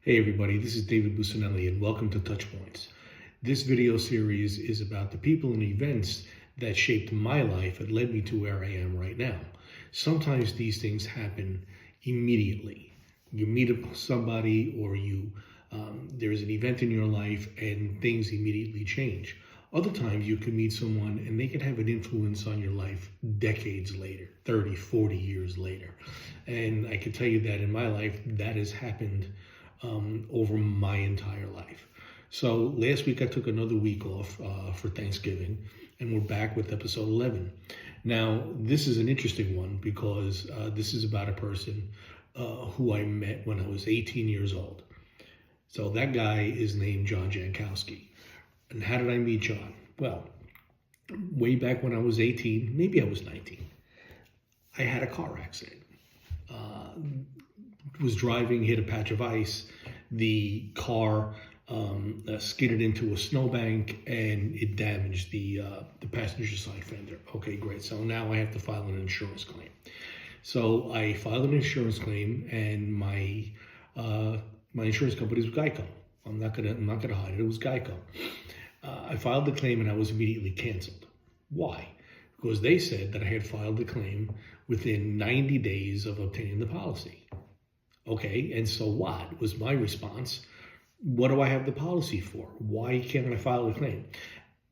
Hey everybody, this is David Busanelli and welcome to Touchpoints. This video series is about the people and events that shaped my life and led me to where I am right now. Sometimes these things happen immediately. You meet somebody or there's an event in your life and things immediately change. Other times you can meet someone and they can have an influence on your life decades later, 30, 40 years later. And I can tell you that in my life, that has happened over my entire life. So last week I took another week off for Thanksgiving, and we're back with episode 11. Now, this is an interesting one because this is about a person who I met when I was 18 years old. So that guy is named John Jankowski. And how did I meet John? Well, way back when I was 18, maybe I was 19, I had a car accident. Was driving, hit a patch of ice. The car skidded into a snowbank and it damaged the passenger side fender. Okay, great. So now I have to file an insurance claim. So I filed an insurance claim, and my insurance company was Geico. I'm not gonna hide it. It was Geico. I filed the claim and I was immediately canceled. Why? Because they said that I had filed the claim within 90 days of obtaining the policy. Okay, and so what was my response? What do I have the policy for? Why can't I file a claim?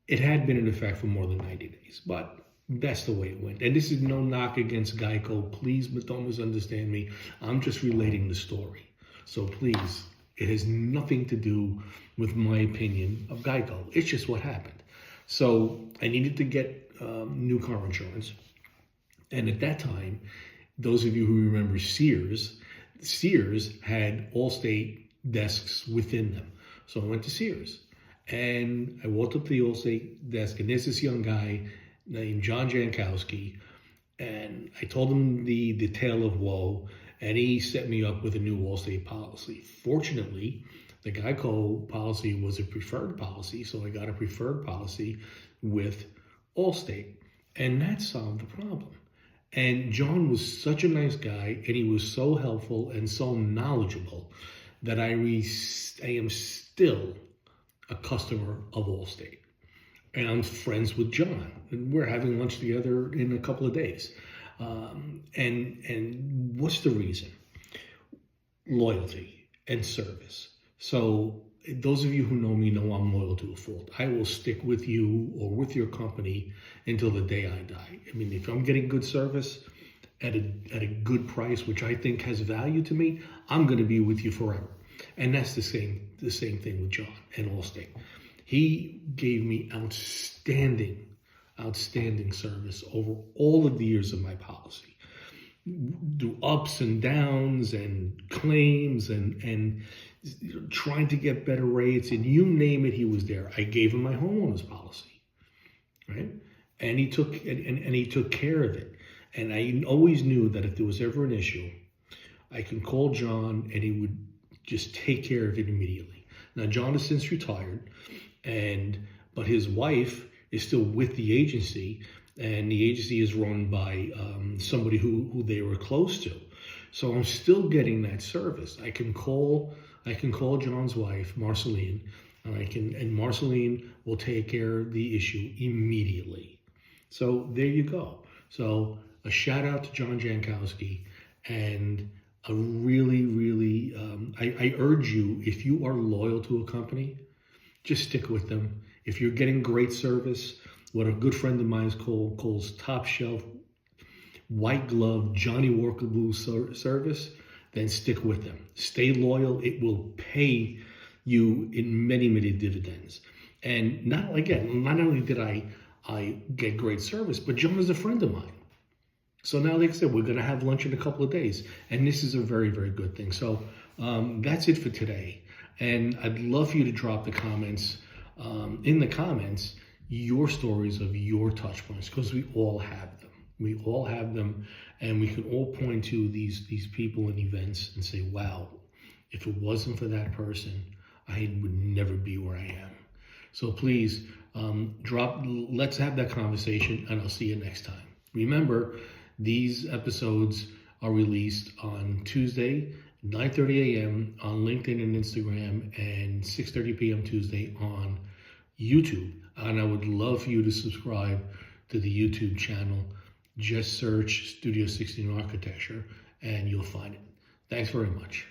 It had been in effect for more than 90 days, but that's the way it went. And this is no knock against Geico. Please don't misunderstand me. I'm just relating the story. So please, it has nothing to do with my opinion of Geico. It's just what happened. So I needed to get new car insurance. And at that time, those of you who remember Sears had Allstate desks within them. So I went to Sears and I walked up to the Allstate desk, and there's this young guy named John Jankowski, and I told him the tale of woe, and he set me up with a new Allstate policy. Fortunately, the Geico policy was a preferred policy, so I got a preferred policy with Allstate, and that solved the problem. And John was such a nice guy, and he was so helpful and so knowledgeable that I am still a customer of Allstate. And I'm friends with John, and we're having lunch together in a couple of days. And what's the reason? Loyalty and service. So those of you who know me know I'm loyal to a fault. I will stick with you or with your company until the day I die. I mean, if I'm getting good service at a good price, which I think has value to me, I'm going to be with you forever. And that's the same thing with John and Allstate. He gave me outstanding service over all of the years of my policy. Do ups and downs and claims and trying to get better rates, and you name it, he was there. I gave him my homeowner's policy, right? And he took care of it. And I always knew that if there was ever an issue, I can call John and he would just take care of it immediately. Now, John has since retired, but his wife is still with the agency, and the agency is run by somebody who they were close to. So I'm still getting that service. I can call John's wife, Marceline, and Marceline will take care of the issue immediately. So there you go. So a shout out to John Jankowski, and a really, I urge you, if you are loyal to a company, just stick with them. If you're getting great service, what a good friend of mine calls top shelf, white glove, Johnny Walker Blue service, then stick with them. Stay loyal. It will pay you in many, many dividends. And not only did I get great service, but John is a friend of mine. So now, like I said, we're going to have lunch in a couple of days. And this is a very, very good thing. So that's it for today. And I'd love for you to drop the comments, in the comments, your stories of your touch points, because we all have them. We all have them, and we can all point to these people and events and say, wow, if it wasn't for that person, I would never be where I am. So please, let's have that conversation, and I'll see you next time. Remember, these episodes are released on Tuesday, 9:30 a.m. on LinkedIn and Instagram, and 6:30 p.m. Tuesday on YouTube. And I would love for you to subscribe to the YouTube channel. Just search Studio 16 Architecture and you'll find it. Thanks very much.